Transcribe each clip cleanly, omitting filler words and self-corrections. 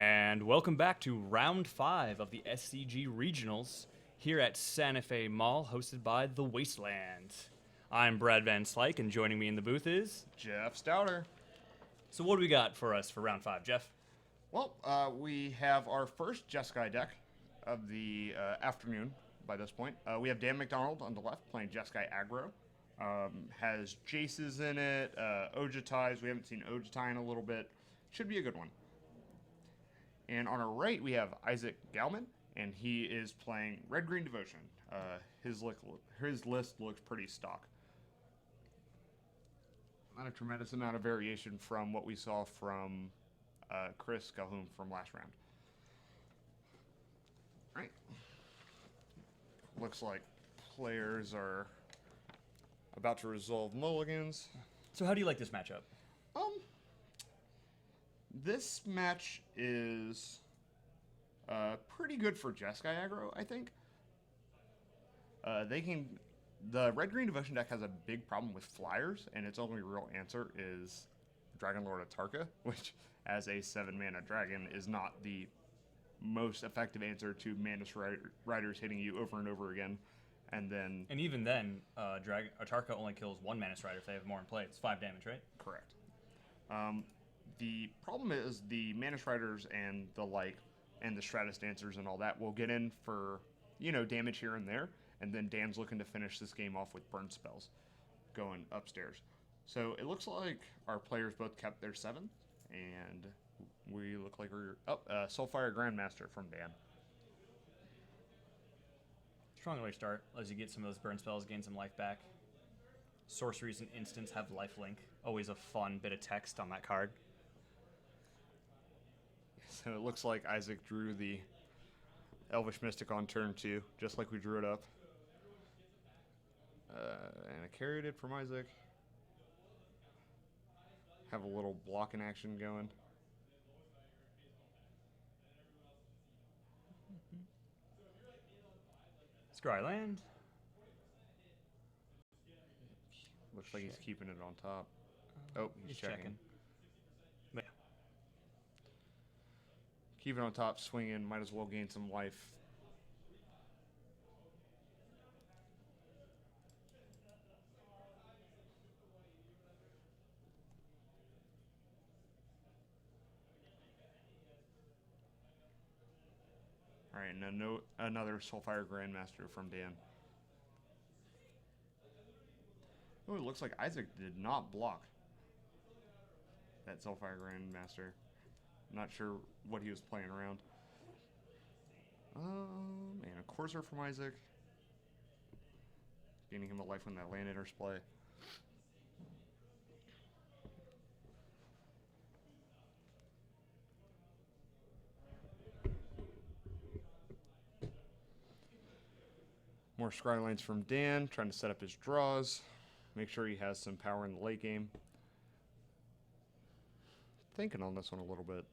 And welcome back to round 5 of the SCG Regionals here at Santa Fe Mall, hosted by the Wasteland. I'm Brad Van Slyke, and joining me in the booth is... Jeff Stouter. So what do we got for us for round 5, Jeff? Well, we have our first Jeskai deck of the afternoon by this point. We have Dan MacDonald on the left playing Jeskai Aggro. Has Jaces in it, Ojitais. We haven't seen Ojitai in a little bit. Should be a good one. And on our right, we have Isaac Gallman, and he is playing Red-Green Devotion. His list looks pretty stock. Not a tremendous amount of variation from what we saw from Chris Calhoun from last round. All right. Looks like players are about to resolve mulligans. So how do you like this matchup? This match is pretty good for Jeskai Aggro, I think. The Red-Green Devotion deck has a big problem with flyers, and its only real answer is Dragon Lord Atarka, which, as a 7-mana dragon, is not the most effective answer to Mantis Riders hitting you over and over again. And even then, Atarka only kills 1 Mantis Rider if they have more in play. It's 5 damage, right? Correct. The problem is the Mantis Riders and the Stratus Dancers and all that will get in for, damage here and there, and then Dan's looking to finish this game off with burn spells going upstairs. So it looks like our players both kept their 7, and we look like we're... Soulfire Grandmaster from Dan. Strong way to start, as you get some of those burn spells, gain some life back. Sorceries and instants have lifelink. Always a fun bit of text on that card. So it looks like Isaac drew the Elvish Mystic on turn 2, just like we drew it up. And I carried it from Isaac. Have a little blocking action going. Scry land. Looks like he's keeping it on top. Oh, he's checking. Yeah. Keep it on top, swinging. Might as well gain some life. All right, and another Soulfire Grandmaster from Dan. Oh, it looks like Isaac did not block that Soulfire Grandmaster. Not sure what he was playing around. And a Courser from Isaac. Gaining him a life when that land enters play. More Scrylines from Dan, trying to set up his draws. Make sure he has some power in the late game. Thinking on this one a little bit.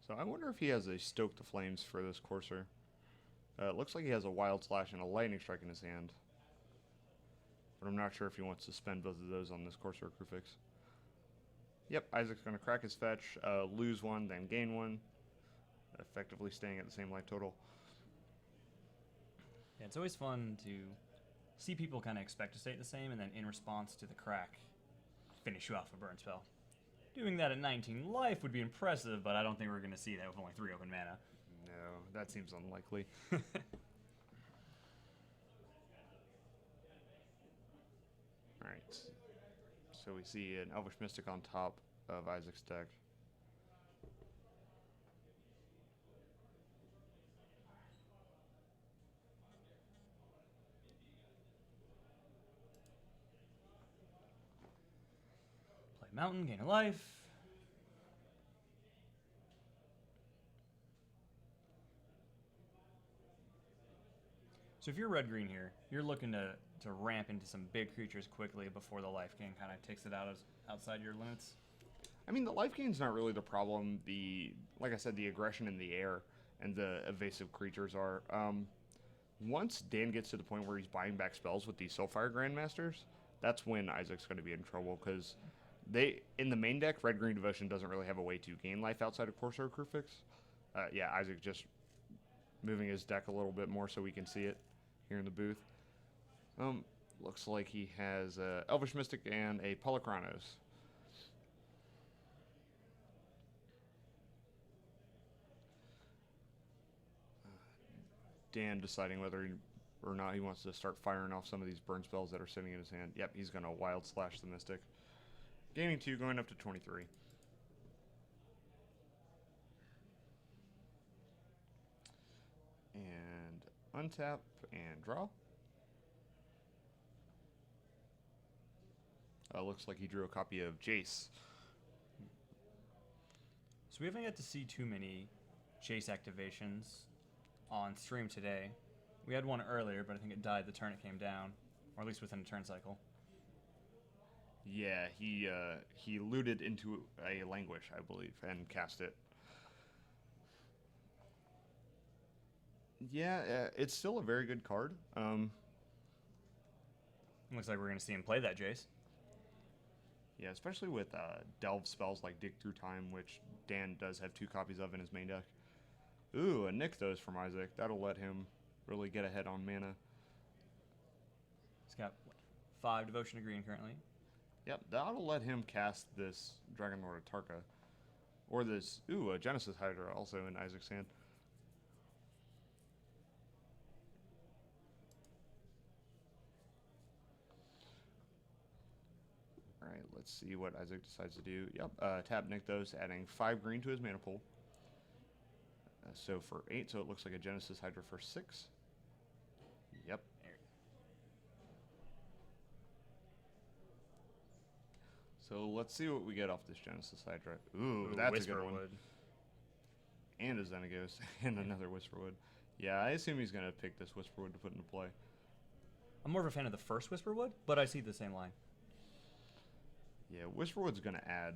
So I wonder if he has a Stoke the Flames for this Courser. It looks like he has a Wild Slash and a Lightning Strike in his hand. But I'm not sure if he wants to spend both of those on this Courser Crufix. Yep, Isaac's going to crack his fetch, lose 1, then gain 1. Effectively staying at the same life total. Yeah, it's always fun to see people kind of expect to stay the same, and then in response to the crack, finish you off a burn spell. Doing that at 19 life would be impressive, but I don't think we're going to see that with only 3 open mana. No, that seems unlikely. Alright. So we see an Elvish Mystic on top of Isaac's deck. Play Mountain, gain a life. So if you're red-green here, you're looking to ramp into some big creatures quickly before the life gain kind of takes it outside your limits. I mean, the life gain's not really the problem. Like I said, the aggression in the air and the evasive creatures are. Once Dan gets to the point where he's buying back spells with these Soulfire Grandmasters, that's when Isaac's going to be in trouble, because in the main deck, Red-Green Devotion doesn't really have a way to gain life outside of Corsair Crewfix. Yeah, Isaac just moving his deck a little bit more so we can see it here in the booth. Looks like he has Elvish Mystic and a Polychronos. Dan deciding whether or not he wants to start firing off some of these burn spells that are sitting in his hand. Yep, he's going to Wild Slash the Mystic. Gaining 2, going up to 23. And untap and draw. Looks like he drew a copy of Jace. So we haven't yet to see too many Jace activations on stream today. We had one earlier, but I think it died the turn it came down, or at least within a turn cycle. Yeah, he looted into a Languish, I believe, and cast it. Yeah, it's still a very good card. Looks like we're going to see him play that Jace. Yeah, especially with delve spells like Dig Through Time, which Dan does have 2 copies of in his main deck. Ooh, a Nykthos from Isaac. That'll let him really get ahead on mana. He's got 5 Devotion to Green currently. Yep, that'll let him cast this Dragon Lord of Tarka. Or this, a Genesis Hydra also in Isaac's hand. Alright, let's see what Isaac decides to do. Yep, tap Nykthos, adding 5 green to his mana pool. So for 8, so it looks like a Genesis Hydra for 6. Yep. So let's see what we get off this Genesis Hydra. Ooh, that's a good one. And a Xenagos, and another Whisperwood. Yeah, I assume he's going to pick this Whisperwood to put into play. I'm more of a fan of the first Whisperwood, but I see the same line. Yeah, Whisperwood's going to add,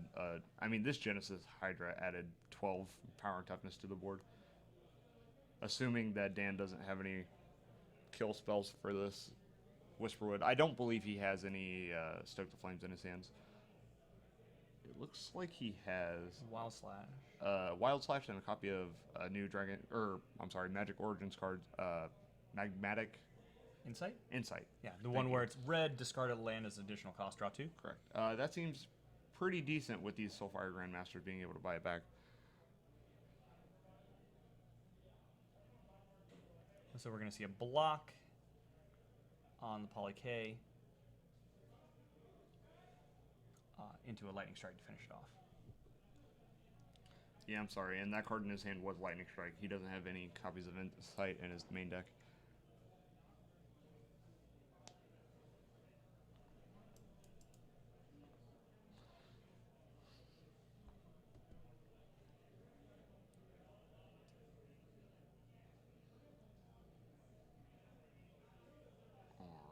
I mean, this Genesis Hydra added 12 power and toughness to the board. Assuming that Dan doesn't have any kill spells for this Whisperwood. I don't believe he has any Stoke the Flames in his hands. It looks like he has Wild Slash. Wild Slash and a copy of a new Magic Origins card, Magmatic Insight? Insight. Yeah, the one where it's red, discarded land as additional cost, draw 2. Correct. That seems pretty decent with these Soulfire Grandmasters being able to buy it back. So we're going to see a block on the Poly K into a Lightning Strike to finish it off. Yeah, I'm sorry, and that card in his hand was Lightning Strike. He doesn't have any copies of Insight in his main deck.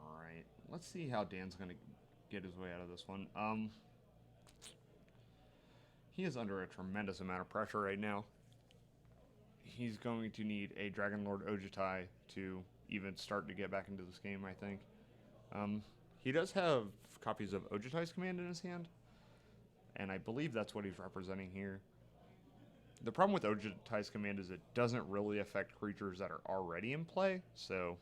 Alright, let's see how Dan's going to get his way out of this one. He is under a tremendous amount of pressure right now. He's going to need a Dragon Lord Ojutai to even start to get back into this game, I think. He does have copies of Ojutai's Command in his hand, and I believe that's what he's representing here. The problem with Ojutai's Command is it doesn't really affect creatures that are already in play, so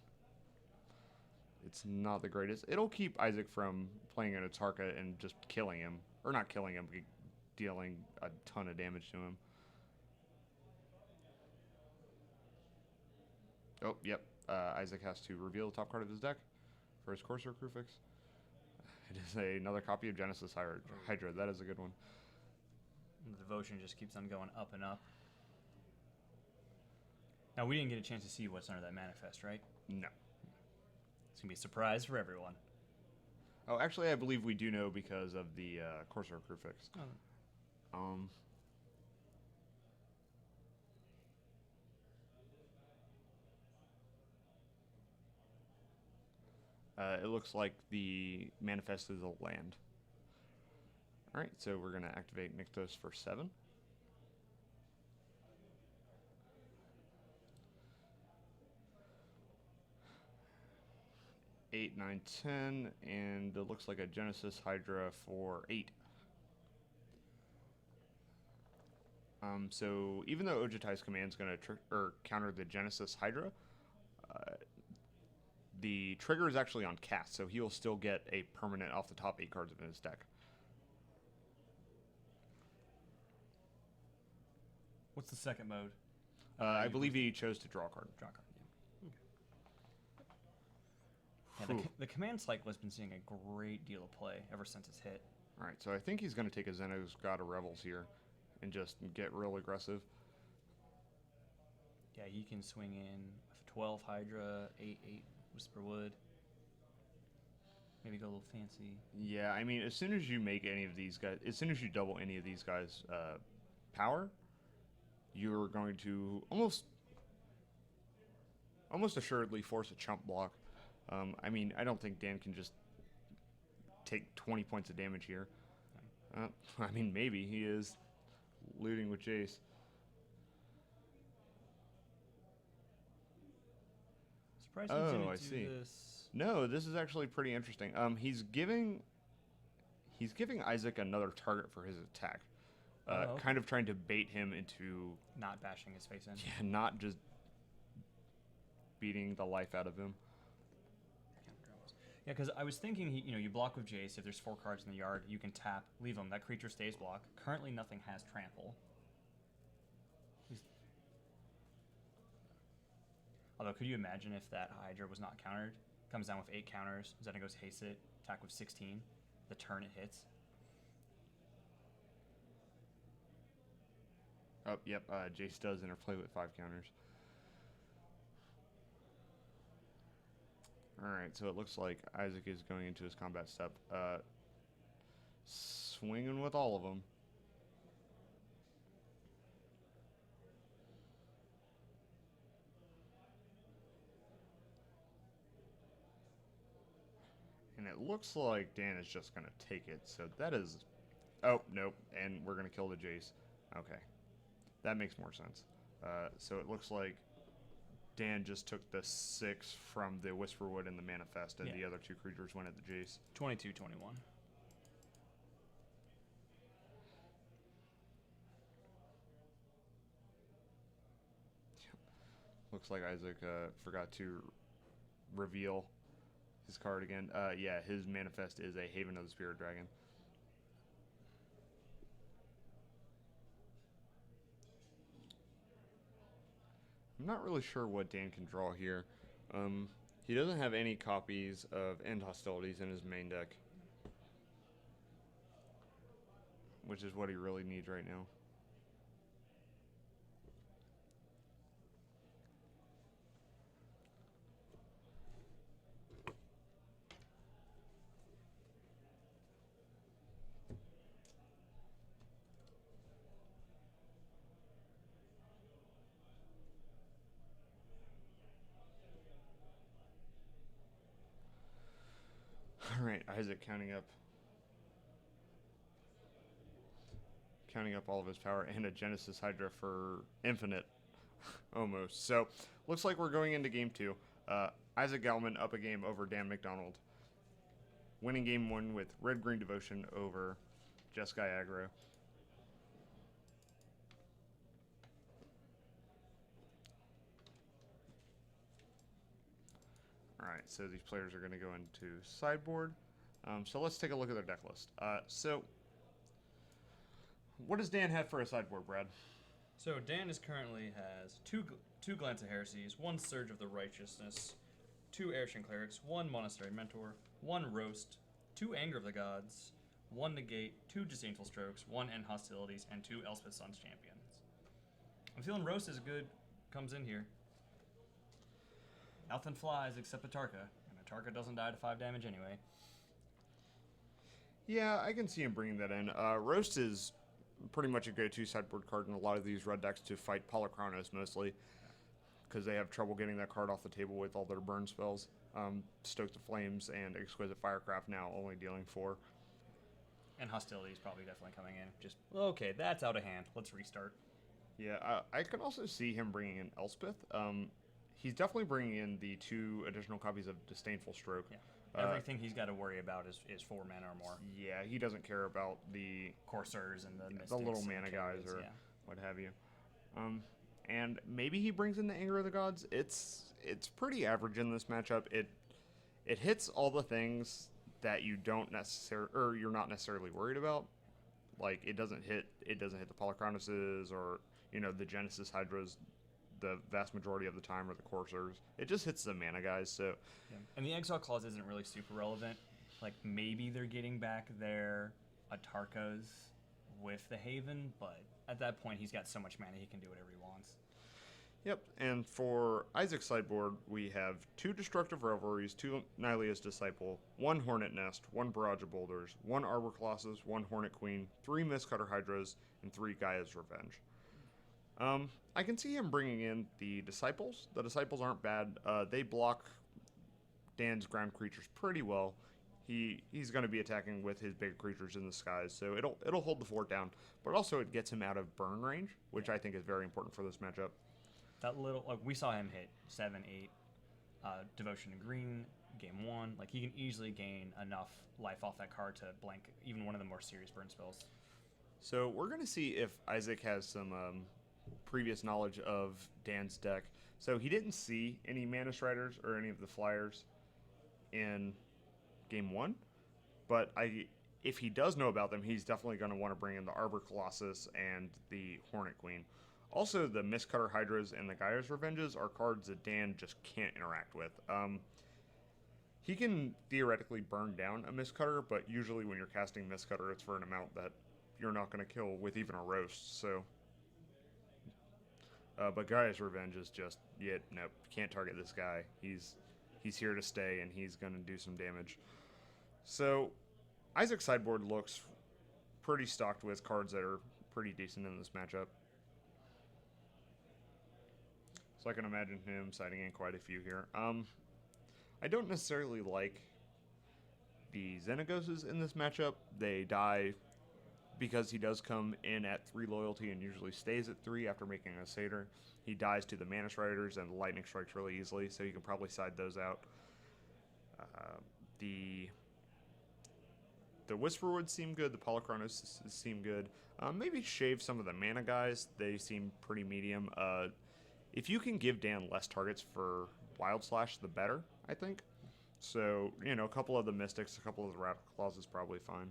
it's not the greatest. It'll keep Isaac from playing an Atarka and just killing him. Or not killing him, but dealing a ton of damage to him. Oh, yep. Isaac has to reveal the top card of his deck for his Corsair Crewfix. It is another copy of Genesis Hydra. That is a good one. The devotion just keeps on going up and up. Now, we didn't get a chance to see what's under that manifest, right? No. It's going to be a surprise for everyone. Oh, actually, I believe we do know because of the Corsair Crewfix. Oh. It looks like the manifest is a land. Alright, so we're going to activate Nykthos for 7. A 8, 9, 10, and it looks like a Genesis Hydra for 8. So even though Ojutai's command is going to counter the Genesis Hydra, the trigger is actually on cast, so he'll still get a permanent off the top 8 cards in his deck. What's the second mode? I believe he chose to draw a card. Draw a card, yeah. Okay. Yeah, the command cycle has been seeing a great deal of play ever since it's hit. All right, so I think he's going to take a Xeno's God of Revels here and just get real aggressive. Yeah, he can swing in with a 12 Hydra, 8 Whisperwood. Maybe go a little fancy. Yeah, I mean, as soon as you make any of these guys, as soon as you double any of these guys' power, you're going to almost assuredly force a chump block. I mean, I don't think Dan can just take 20 points of damage here. I mean, maybe he is looting with Jace. Surprised Oh, didn't I do see. this. No, this is actually pretty interesting. He's giving Isaac another target for his attack. Okay. Kind of trying to bait him into Not bashing his face in. yeah, not just beating the life out of him. Yeah, because I was thinking, you block with Jace. If there's 4 cards in the yard, you can tap, leave them. That creature stays blocked. Currently, nothing has trample. Although, could you imagine if that Hydra was not countered? Comes down with 8 counters. Xena goes haste it, attack with 16. The turn it hits. Oh, yep. Jace does interplay with 5 counters. Alright, so it looks like Isaac is going into his combat step. Swinging with all of them. And it looks like Dan is just going to take it. So that is... Oh, nope. And we're going to kill the Jace. Okay. That makes more sense. So it looks like Dan just took the 6 from the Whisperwood and the Manifest, and the other 2 creatures went at the Jace. 22-21. Looks like Isaac forgot to reveal his card again. Yeah, his Manifest is a Haven of the Spirit Dragon. I'm not really sure what Dan can draw here. He doesn't have any copies of End Hostilities in his main deck, which is what he really needs right now. Alright, Isaac counting up all of his power and a Genesis Hydra for infinite, almost. So, looks like we're going into game 2. Isaac Gallman up a game over Dan MacDonald. Winning game 1 with Red-Green Devotion over Jeskai Aggro. Alright, so these players are going to go into sideboard. So let's take a look at their deck list. So, what does Dan have for a sideboard, Brad? So Dan currently has two Glance of Heresies, 1 Surge of the Righteousness, 2 Aerishan Clerics, 1 Monastery Mentor, 1 Roast, 2 Anger of the Gods, 1 Negate, 2 Disdainful Strokes, 1 End Hostilities, and 2 Elspeth Sun's Champions. I'm feeling Roast is good, comes in here. Nothing flies except a Tarka, and a Tarka doesn't die to 5 damage anyway. Yeah, I can see him bringing that in. Roast is pretty much a go-to sideboard card in a lot of these red decks to fight Polychronos mostly, because they have trouble getting that card off the table with all their burn spells. Stoke the Flames and Exquisite Firecraft now only dealing 4. And Hostility is probably definitely coming in. Just, okay, that's out of hand. Let's restart. Yeah, I can also see him bringing in Elspeth. he's definitely bringing in the 2 additional copies of Disdainful Stroke. Yeah. Everything he's got to worry about is 4 mana or more. Yeah, he doesn't care about the Coursers and the little mana guys or what have you. And maybe he brings in the Anger of the Gods. It's pretty average in this matchup. It hits all the things that you don't necessarily, or you're not necessarily worried about. Like it doesn't hit the Polychronuses or the Genesis Hydras the vast majority of the time, or the Coursers. It just hits the mana guys. So yeah. And the Exile Clause isn't really super relevant. Like maybe they're getting back their Atarkas with the Haven, but at that point he's got so much mana he can do whatever he wants. Yep, and for Isaac's sideboard, we have 2 Destructive Revelries, 2 Nylea's Disciple, 1 Hornet Nest, 1 Barrage of Boulders, 1 Arbor Colossus, 1 Hornet Queen, 3 Mistcutter Hydras, and 3 Gaia's Revenge. I can see him bringing in the Disciples. The Disciples aren't bad. They block Dan's ground creatures pretty well. He's going to be attacking with his big creatures in the skies, so it'll hold the fort down. But also it gets him out of burn range, which I think is very important for this matchup. That little, like we saw him hit 7, 8, Devotion to Green, game 1. Like he can easily gain enough life off that card to blank even one of the more serious burn spells. So we're going to see if Isaac has some previous knowledge of Dan's deck. So he didn't see any Mana Striders or any of the Flyers in game 1, but if he does know about them, he's definitely going to want to bring in the Arbor Colossus and the Hornet Queen. Also, the Mistcutter Hydras and the Gaia's Revenges are cards that Dan just can't interact with. He can theoretically burn down a Mistcutter, but usually when you're casting Mistcutter, it's for an amount that you're not going to kill with even a roast. So, but Gaia's Revenge is just, nope, can't target this guy. He's here to stay, and he's going to do some damage. So, Isaac's sideboard looks pretty stocked with cards that are pretty decent in this matchup. So I can imagine him siding in quite a few here. I don't necessarily like the Xenagoses in this matchup. They die because he does come in at 3 loyalty and usually stays at 3 after making a Satyr. He dies to the Mana Striders and the Lightning Strikes really easily, so you can probably side those out. The Whisperwoods seem good. The Polychronos seem good. Maybe shave some of the mana guys. They seem pretty medium. If you can give Dan less targets for Wild Slash, the better, I think. So, a couple of the Mystics, a couple of the Radical Claws is probably fine.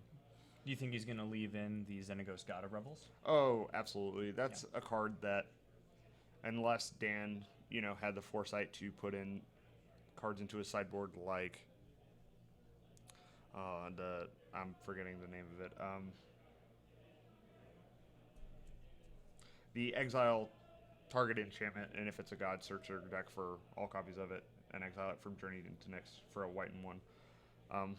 Do you think he's going to leave in the Xenagos God of Rebels? Oh, absolutely. That's a card that, unless Dan, had the foresight to put in cards into his sideboard like, I'm forgetting the name of it. The Exile target enchantment, and if it's a God, search your deck for all copies of it and exile it from Journey into Nyx for a white and 1.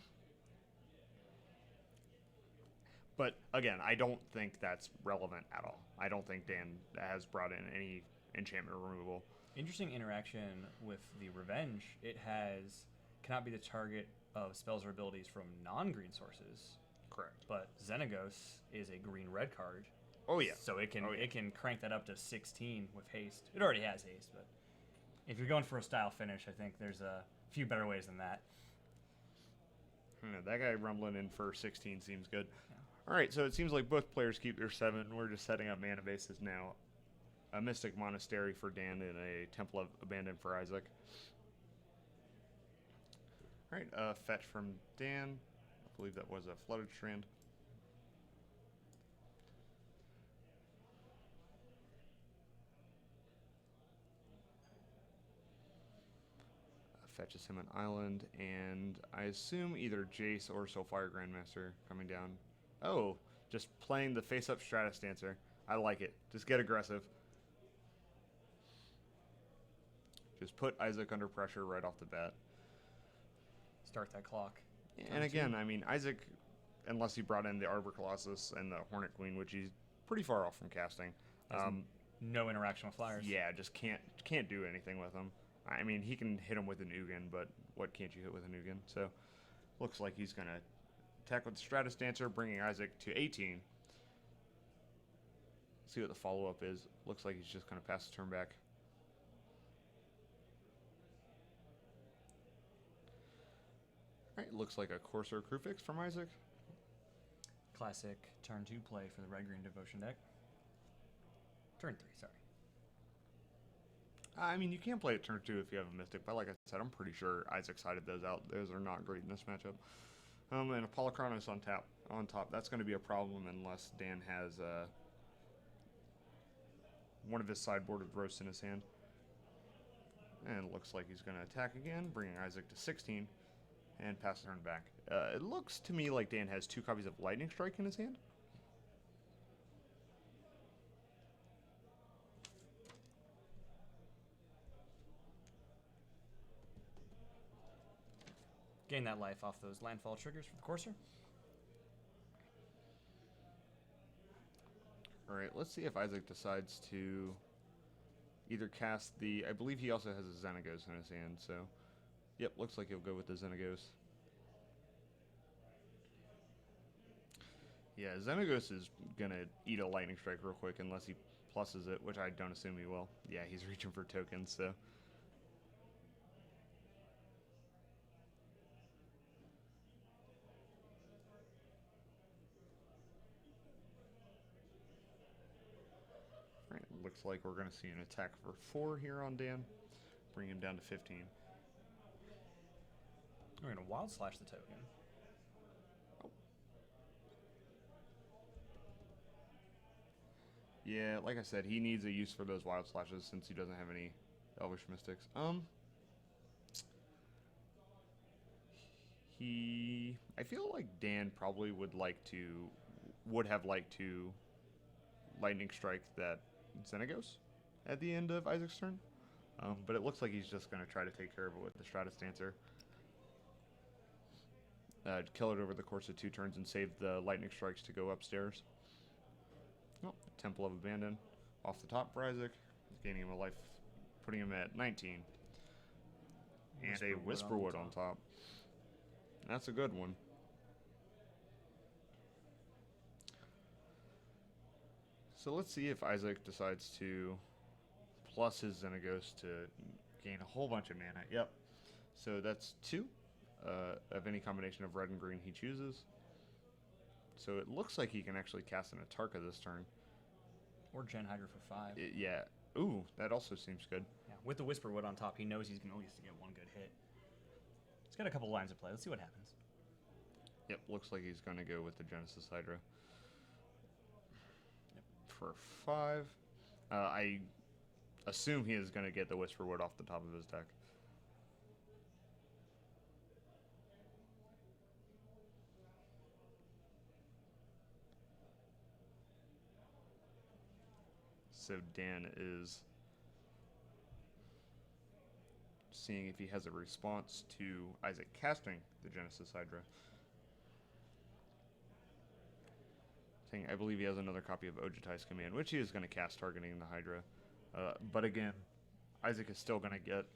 But again, I don't think that's relevant at all. I don't think Dan has brought in any enchantment removal. Interesting interaction with the Revenge. It cannot be the target of spells or abilities from non-green sources. Correct. But Xenagos is a green-red card. Oh yeah. So it can crank that up to 16 with haste. It already has haste, but if you're going for a style finish, I think there's a few better ways than that. That guy rumbling in for 16 seems good. Yeah. All right, so it seems like both players keep their 7. We're just setting up mana bases now. A Mystic Monastery for Dan and a Temple of Abandon for Isaac. All right, fetch from Dan. I believe that was a Flooded Strand. Fetches him an island, and I assume either Jace or Soulfire Grandmaster coming down. Oh, just playing the face-up Stratus Dancer. I like it. Just get aggressive. Just put Isaac under pressure right off the bat. Start that clock. And again, I mean, Isaac, unless he brought in the Arbor Colossus and the Hornet Queen, which he's pretty far off from casting. No interaction with Flyers. Yeah, just can't do anything with them. I mean, he can hit him with an Ugin, but what can't you hit with an Ugin? So, looks like he's going to attack with the Stratus Dancer, bringing Isaac to 18. See what the follow-up is. Looks like he's just going to pass the turn back. Alright, looks like a Corsair Crew Fix from Isaac. Classic turn 2 play for the red green devotion deck. Turn 3, sorry. I mean, you can play it turn 2 if you have a Mystic, but like I said, I'm pretty sure Isaac sided those out. Those are not great in this matchup. And a Polychronos on top. That's going to be a problem unless Dan has one of his sideboarded roasts in his hand. And it looks like he's going to attack again, bringing Isaac to 16, and pass the turn back. It looks to me like Dan has 2 copies of Lightning Strike in his hand. Gain that life off those landfall triggers for the Corsair. Alright, let's see if Isaac decides to either cast the... I believe he also has a Xenagos in his hand, so... Yep, looks like he'll go with the Xenagos. Yeah, Xenagos is going to eat a Lightning Strike real quick unless he pluses it, which I don't assume he will. Yeah, he's reaching for tokens, so... Right, looks like we're going to see an attack for 4 here on Dan. Bring him down to 15. We're going to Wild Slash the token. Oh. Yeah, like I said, he needs a use for those Wild Slashes since he doesn't have any Elvish Mystics. I feel like Dan probably would have liked to Lightning Strike that Xenagos at the end of Isaac's turn. But it looks like he's just going to try to take care of it with the Stratus Dancer. Kill it over the course of 2 turns and save the Lightning Strikes to go upstairs. Oh, Temple of Abandon off the top for Isaac. Gaining him a life, putting him at 19. And a Whisperwood on top. That's a good one. So let's see if Isaac decides to plus his Xenagos to gain a whole bunch of mana. Yep. So that's 2 of any combination of red and green he chooses. So it looks like he can actually cast an Atarka this turn. Or Gen Hydra for 5. Yeah. Ooh, that also seems good. Yeah, with the Whisperwood on top, he knows he's going to at least get 1 good hit. He's got a couple lines of play. Let's see what happens. Yep, looks like he's going to go with the Genesis Hydra. Yep. For 5. I assume he is going to get the Whisperwood off the top of his deck. So Dan is seeing if he has a response to Isaac casting the Genesis Hydra. Saying, I believe he has another copy of Ojutai's Command, which he is going to cast targeting the Hydra. But again, Isaac is still going to get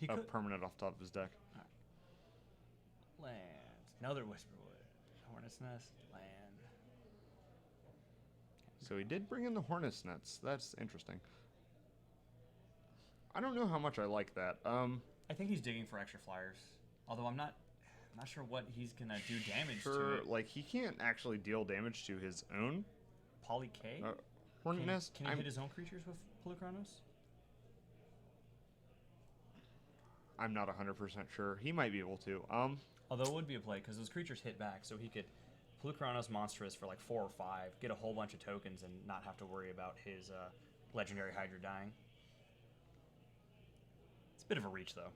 a permanent off the top of his deck. Right. Land. Another Whisperwood. Hornet's Nest. Land. So he did bring in the Hornet's Nets. That's interesting. I don't know how much I like that. I think he's digging for extra flyers. Although I'm not sure what he's going to do damage to it. Like, he can't actually deal damage to his own. Poly K? Hornet Nest? Can he hit his own creatures with Polychronos? I'm not 100% sure. He might be able to. Although it would be a play, because those creatures hit back, so he could Polychronos Monstrous for like 4 or 5, get a whole bunch of tokens, and not have to worry about his Legendary Hydra dying. It's a bit of a reach, though.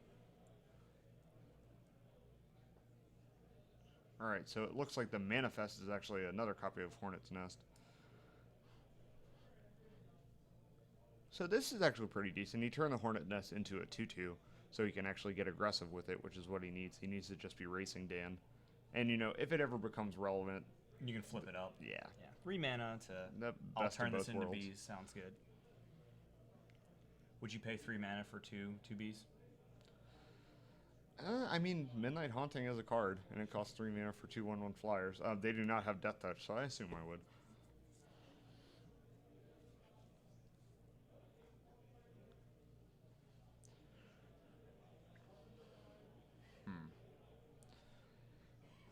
Alright, so it looks like the Manifest is actually another copy of Hornet's Nest. So this is actually pretty decent. He turned the Hornet Nest into a 2-2, so he can actually get aggressive with it, which is what he needs. He needs to just be racing Dan. And, you know, if it ever becomes relevant... You can flip it up. Yeah. 3 mana to... I'll turn this into bees. Sounds good. Would you pay 3 mana for two bees? I mean, Midnight Haunting is a card, and it costs 3 mana for 2/1/1 flyers. They do not have Death Touch, so I assume I would.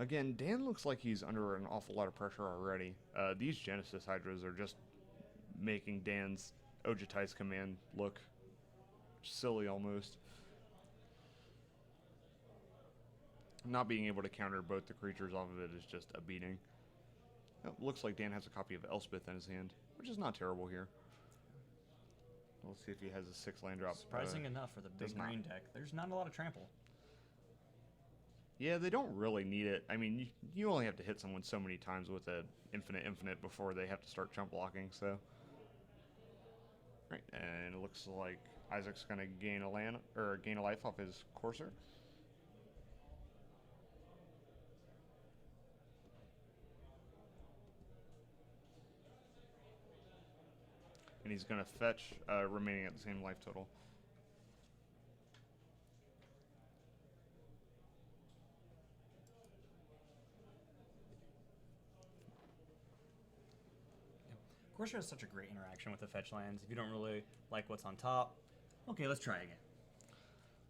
Again, Dan looks like he's under an awful lot of pressure already. These Genesis Hydras are just making Dan's Ojutai's command look silly almost. Not being able to counter both the creatures off of it is just a beating. Oh, looks like Dan has a copy of Elspeth in his hand, which is not terrible here. We'll see if he has a 6-land drop. Surprising enough for the big green deck, there's not a lot of trample. Yeah, they don't really need it. I mean, you only have to hit someone so many times with an infinite before they have to start chump blocking, so. Right, and it looks like Isaac's going to gain a land, or gain a life off his Courser. And he's going to fetch, remaining at the same life total. Courser has such a great interaction with the fetch lands. If you don't really like what's on top, okay, let's try again.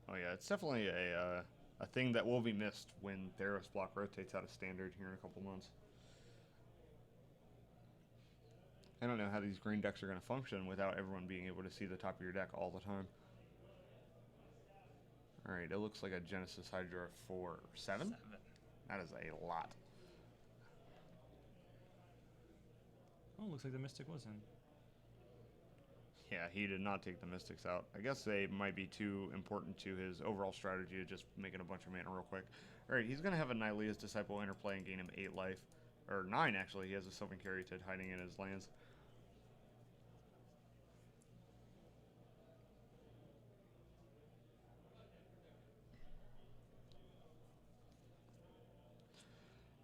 Oh yeah, it's definitely a thing that will be missed when Theros block rotates out of standard here in a couple months. I don't know how these green decks are going to function without everyone being able to see the top of your deck all the time. Alright, it looks like a Genesis Hydra for 7? That is a lot. Oh, looks like the Mystic was in. Yeah, he did not take the Mystics out. I guess they might be too important to his overall strategy of just making a bunch of mana real quick. Alright, he's going to have a Nylea's Disciple interplay and gain him 8 life. Or 9, actually. He has a Sylvan Caryatid hiding in his lands.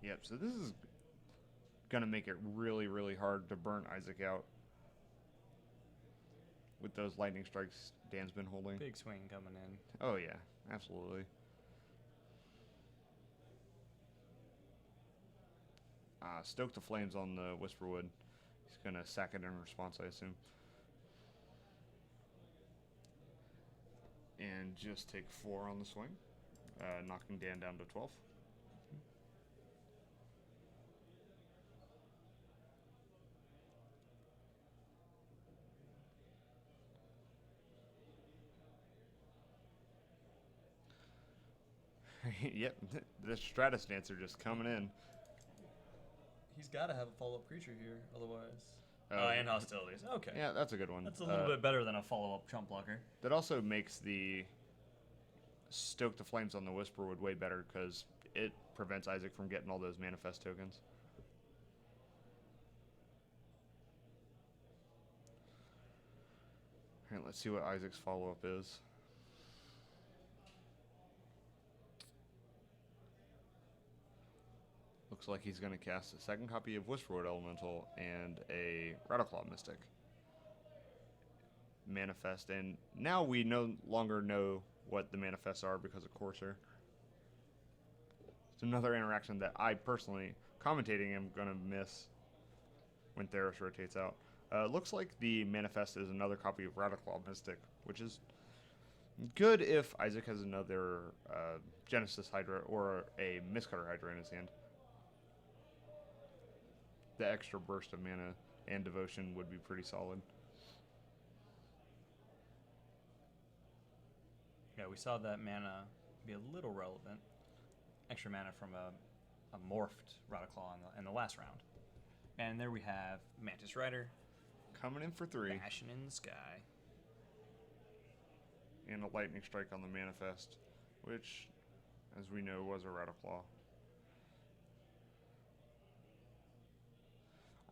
Yep, so this is going to make it really hard to burn Isaac out with those lightning strikes Dan's been holding. Big swing coming in. Oh, yeah, absolutely. Stoke the Flames on the Whisperwood. He's going to sack it in response, I assume. And just take 4 on the swing, knocking Dan down to 12. Yep, the Stratus Dancer just coming in. He's got to have a follow-up creature here, otherwise. And hostilities. Okay. Yeah, that's a good one. That's a little bit better than a follow-up chump blocker. That also makes the Stoke the Flames on the Whisperwood way better because it prevents Isaac from getting all those manifest tokens. Alright, let's see what Isaac's follow-up is. Looks like he's going to cast a second copy of Whisperwood Elemental and a Rattleclaw Mystic. Manifest, and now we no longer know what the manifests are because of Courser. It's another interaction that I personally, commentating, am going to miss when Theros rotates out. Looks like the manifest is another copy of Rattleclaw Mystic, which is good if Isaac has another Genesis Hydra or a Mistcutter Hydra in his hand. The extra burst of mana and devotion would be pretty solid. Yeah, we saw that mana be a little relevant. Extra mana from a morphed Rattleclaw in the last round. And there we have Mantis Rider. Coming in for 3. Bashing in the sky. And a Lightning Strike on the manifest, which, as we know, was a Rattleclaw.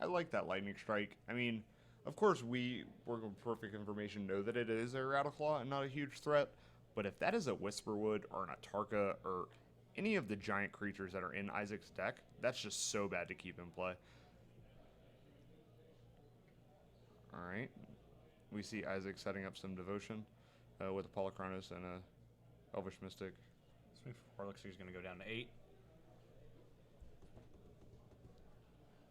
I like that Lightning Strike. I mean, of course, we work with perfect information know that it is a Rattleclaw and not a huge threat. But if that is a Whisperwood or an Atarka or any of the giant creatures that are in Isaac's deck, that's just so bad to keep in play. Alright. We see Isaac setting up some devotion with a Polychronos and a Elvish Mystic. Swing 4 looks like he's going to go down to 8.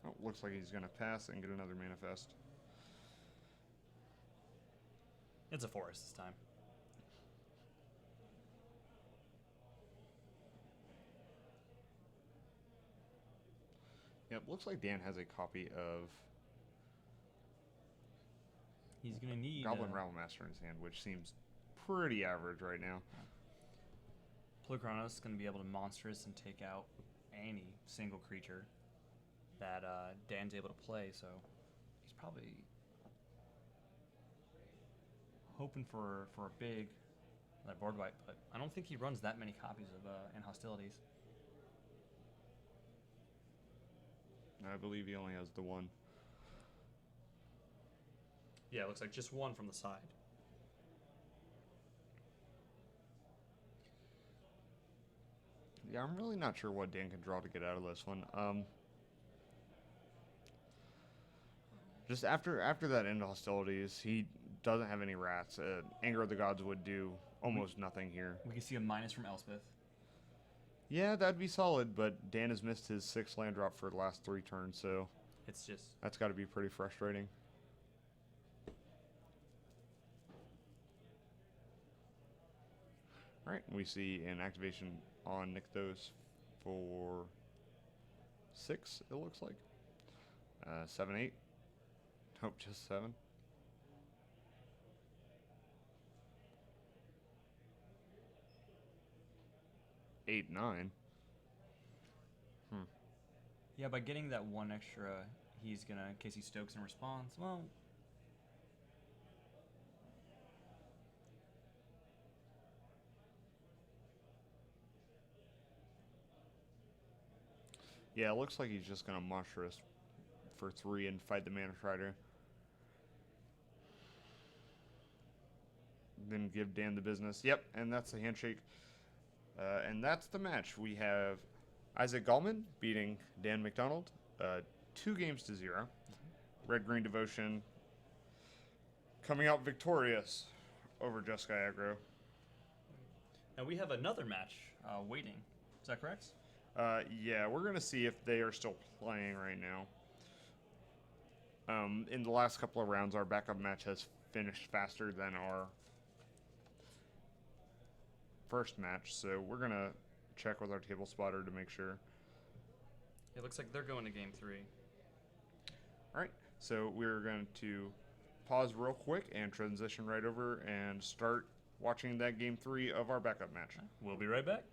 Oh, looks like he's going to pass and get another manifest. It's a forest this time. Yep, looks like Dan has a copy of He's gonna need Goblin Rattmaster in his hand, which seems pretty average right now. Polukranos is gonna be able to monstrous and take out any single creature that Dan's able to play. So he's probably hoping for a big board wipe, but I don't think he runs that many copies of in hostilities. I believe he only has the one. Yeah, it looks like just one from the side. Yeah, I'm really not sure what Dan can draw to get out of this one. Just after that end of hostilities, he doesn't have any rats. Anger of the Gods would do almost nothing here. We can see a minus from Elspeth. Yeah, that'd be solid, but Dan has missed his 6 land drop for the last 3 turns, so It's just that's got to be pretty frustrating. All right, we see an activation on Nykthos for 6, it looks like. 7, 8. Nope, just 7. Eight, 9. yeah. By getting that one extra, he's gonna in case he stokes in response. Well, Yeah, it looks like he's just gonna monstrous for 3 and fight the Mana Strider. Then give Dan the business. Yep, and that's the handshake. And that's the match. We have Isaac Gallman beating Dan MacDonald 2 games to 0. Red Green Devotion coming out victorious over Jeskai Aggro. now we have another match waiting. Is that correct? Yeah, we're going to see if they are still playing right now. In the last couple of rounds, our backup match has finished faster than our first match, so we're going to check with our table spotter to make sure. It looks like they're going to game 3. All right, so we're going to pause real quick and transition right over and start watching that game 3 of our backup match. We'll be right back.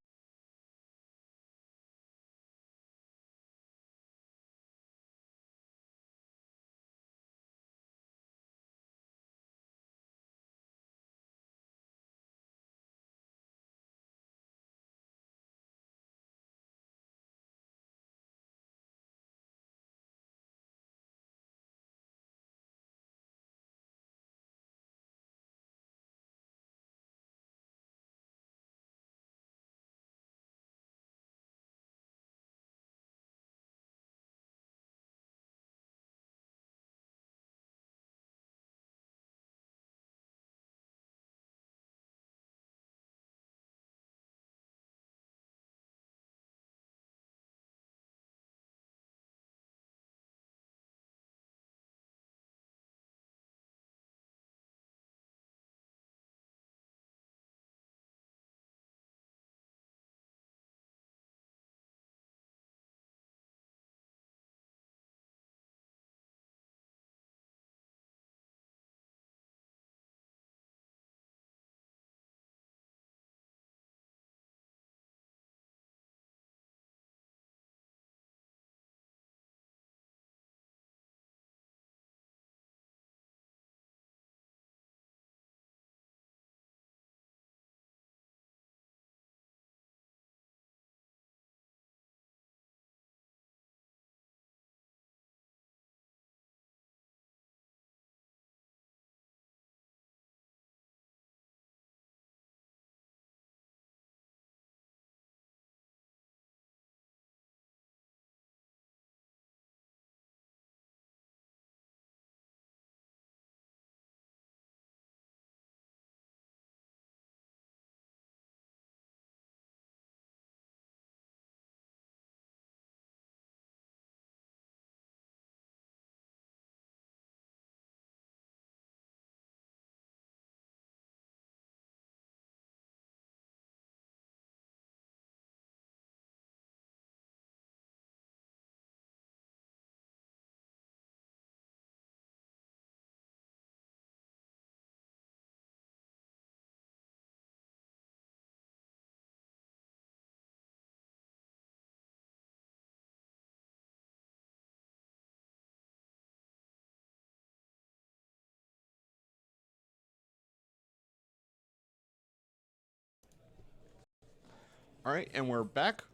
All right, and we're back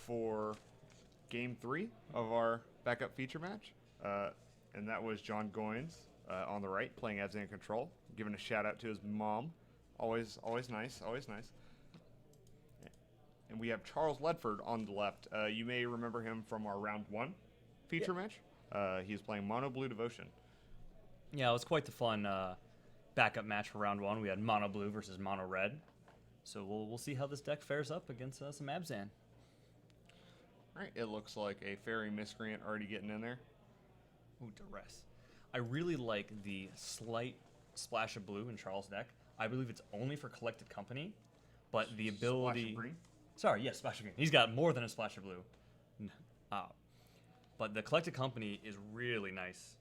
for Game 3 of our backup feature match. And that was John Goins on the right, playing Abzan Control, giving a shout out to his mom. Always nice, always nice. And we have Charles Ledford on the left. You may remember him from our round 1 feature match. He's playing Mono Blue Devotion. Yeah, it was quite the fun backup match for round 1. We had Mono Blue versus Mono Red. So we'll see how this deck fares up against some Abzan. All right, it looks like a Fairy Miscreant already getting in there. Ooh, Duress. I really like the slight splash of blue in Charles' deck. I believe it's only for Collected Company, but the ability... Splash of green? Sorry, yes, splash of green. He's got more than a splash of blue. But the Collected Company is really nice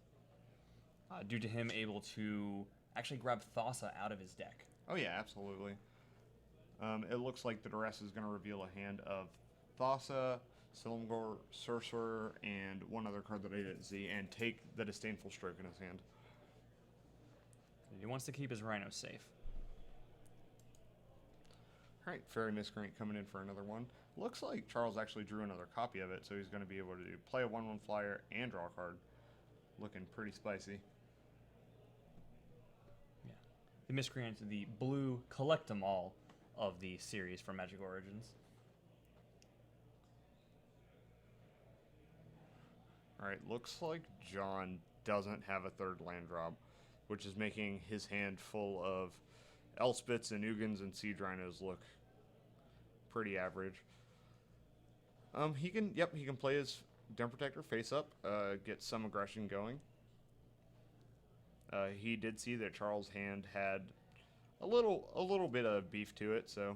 due to him able to actually grab Thassa out of his deck. Oh, yeah, absolutely. It looks like the Duress is going to reveal a hand of Thassa, Silumgar, Sorcerer, and one other card that I didn't see, and take the Disdainful Stroke in his hand. He wants to keep his Rhino safe. All right, Fairy Miscreant coming in for another one. Looks like Charles actually drew another copy of it, so he's going to be able to play a 1/1 flyer and draw a card. Looking pretty spicy. Yeah. The Miscreant, the blue collect 'em all of the series from Magic Origins. All right, looks like John doesn't have a third land drop, which is making his hand full of Elspeths and Ugins and Siege Rhinos look pretty average. He can play his Den Protector face up, get some aggression going. He did see that Charles' hand had a little bit of beef to it, so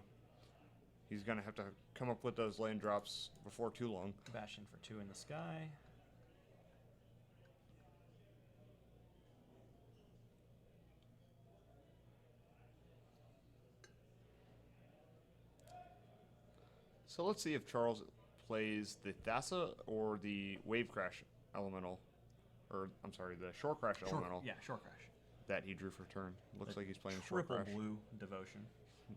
he's gonna have to come up with those land drops before too long. Bastion for 2 in the sky. So let's see if Charles plays the Thassa or the Wave Crash Elemental, or I'm sorry, the Shore Crash Elemental. Yeah, Shore Crash. That he drew for turn. Looks like he's playing Shore Triple Crash. blue Devotion.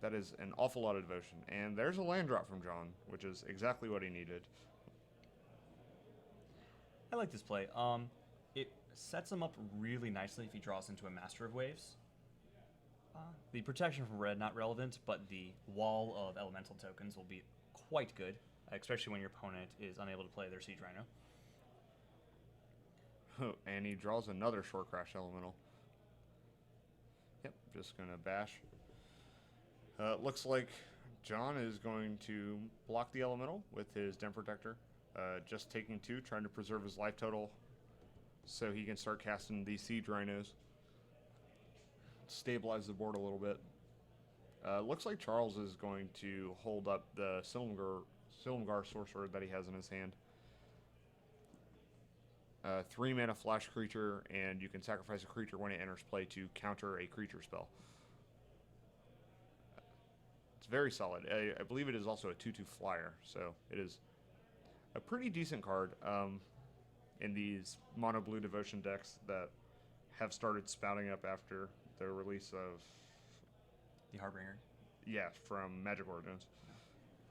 That is an awful lot of devotion. And there's a land drop from John, which is exactly what he needed. I like this play. It sets him up really nicely if he draws into a Master of Waves. The protection from red, not relevant, but the wall of elemental tokens will be quite good, especially when your opponent is unable to play their Siege Rhino. And he draws another Shore Crash Elemental. Yep, just going to bash. Looks like John is going to block the Elemental with his Den Protector. Just taking 2, trying to preserve his life total so he can start casting these Siege Rhinos. Stabilize the board a little bit. Looks like Charles is going to hold up the Silumgar Sorcerer that he has in his hand. 3 mana flash creature, and you can sacrifice a creature when it enters play to counter a creature spell. It's very solid. I believe it is also a 2/2 flyer, so it is a pretty decent card in these mono blue devotion decks that have started spouting up after the release of The Harbinger. Yeah, from Magic Origins.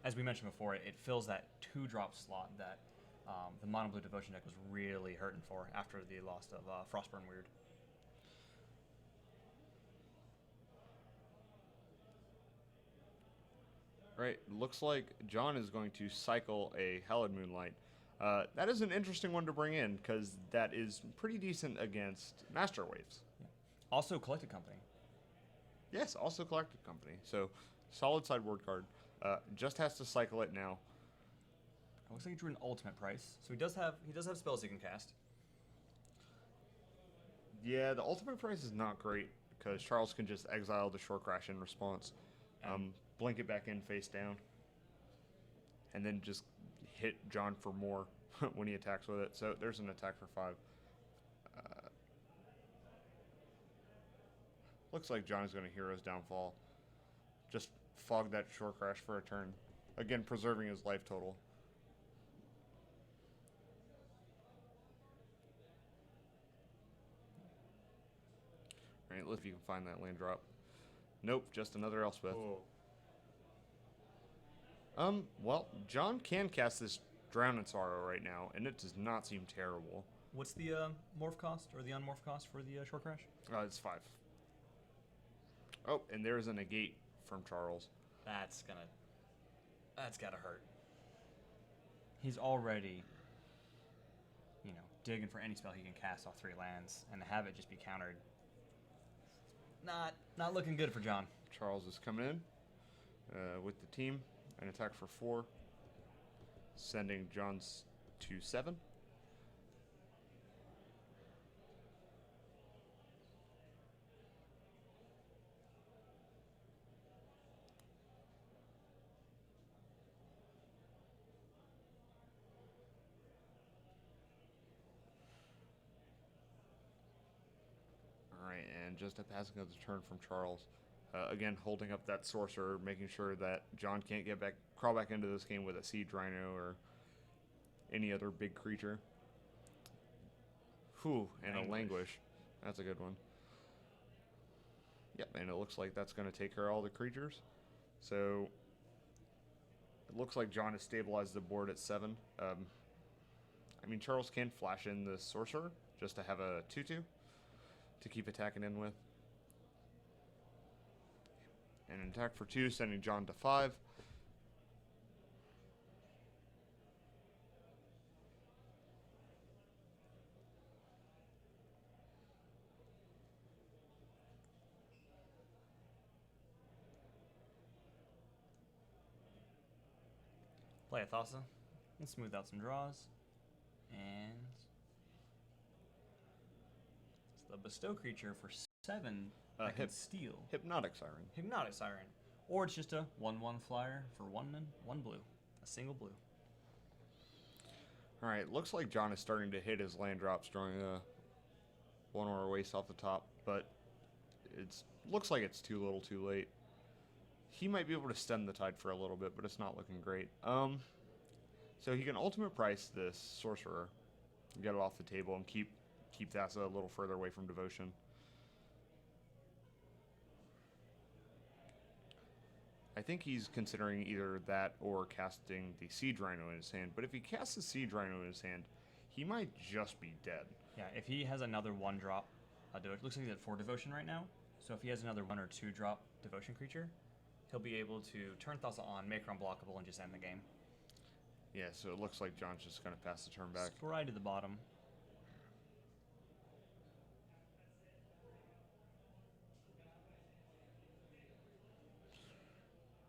As we mentioned before, it fills that 2-drop slot that the mono blue devotion deck was really hurting for after the loss of Frostburn Weird. Right, looks like John is going to cycle a Hallowed Moonlight. That is an interesting one to bring in because that is pretty decent against Master Waves. Yeah. Also, Collected Company. Yes, also Collected Company. So, solid sideboard card. Just has to cycle it now. It looks like he drew an ultimate price, so he does have spells he can cast. Yeah, the ultimate price is not great because Charles can just exile the Shore Crash in response, blink it back in face down, and then just hit John for more when he attacks with it. So there's an attack for 5. Looks like John is going to Hero's Downfall. Just fog that Shore Crash for a turn. Again, preserving his life total. Alright, let's see if you can find that land drop. Nope, just another Elspeth. Oh. Well, John can cast this Drown in Sorrow right now, and it does not seem terrible. What's the morph cost or the unmorph cost for the short crash? It's 5. Oh, and there's a negate from Charles. That's gotta hurt. He's already, digging for any spell he can cast off 3 lands, and to have it just be countered. Not looking good for John. Charles is coming in with the team. An attack for 4, sending John's to 7. Alright, and just at the passing of the turn from Charles, again holding up that sorcerer, making sure that John can't crawl back into this game with a Siege Rhino or any other big creature. Whew, and a Languish. That's a good one. Yep, and it looks like that's going to take care of all the creatures. So, it looks like John has stabilized the board at 7. I mean, Charles can flash in the sorcerer just to have a 2/2 to keep attacking in with. And an attack for 2, sending John to 5. Play a Thassa. Let's smooth out some draws. And it's the bestow creature for 7 that can steal. Hypnotic Siren. Hypnotic Siren. Or it's just a 1/1 flyer for 1 and 1 blue. A single blue. Alright, looks like John is starting to hit his land drops, drawing a 1 or waste off the top, but it looks like it's too little too late. He might be able to stem the tide for a little bit, but it's not looking great. So he can ultimate price this sorcerer, get it off the table, and keep Thassa a little further away from devotion. I think he's considering either that or casting the Siege Rhino in his hand. But if he casts the Siege Rhino in his hand, he might just be dead. Yeah, if he has another 1-drop, it looks like he's at 4 devotion right now. So if he has another 1 or 2-drop devotion creature, he'll be able to turn Thassa on, make her unblockable, and just end the game. Yeah, so it looks like John's just going to pass the turn back. Right to the bottom.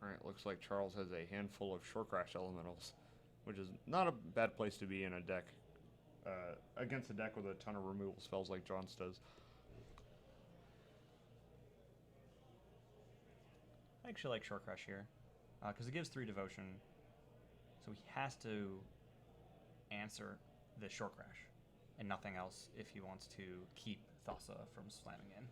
Alright, looks like Charles has a handful of Short Crash Elementals, which is not a bad place to be in a deck, against a deck with a ton of removal spells like John's does. I actually like Short Crash here, because it gives 3 devotion, so he has to answer the Short Crash, and nothing else if he wants to keep Thassa from slamming in.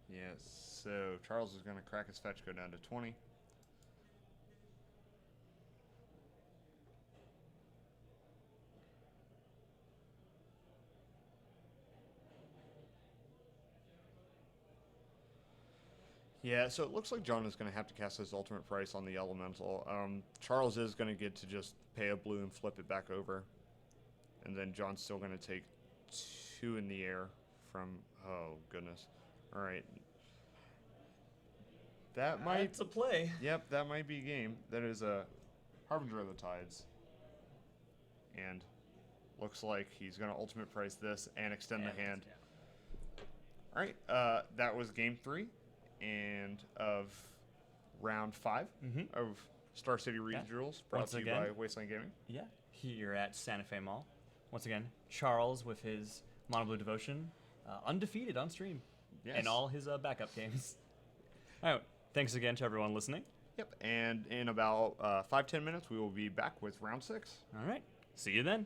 Yes, so Charles is going to crack his fetch, go down to 20. Yeah, so it looks like John is going to have to cast his ultimate price on the elemental. Charles is going to get to just pay a blue and flip it back over. And then John's still going to take 2 in the air from... Oh, goodness. All right. That might... It's a play. Yep, that might be a game. That is a Harbinger of the Tides. And looks like he's going to ultimate price this and extend the hand. Yeah. All right, that was game 3 and of round 5 of Star City Regionals, brought Once to you again, by Wasteland Gaming. Yeah, here at Santa Fe Mall. Once again, Charles with his Mono Blue Devotion, undefeated on stream, in all his backup games. All right, thanks again to everyone listening. Yep, and in about 5-10 minutes, we will be back with round 6. All right, see you then.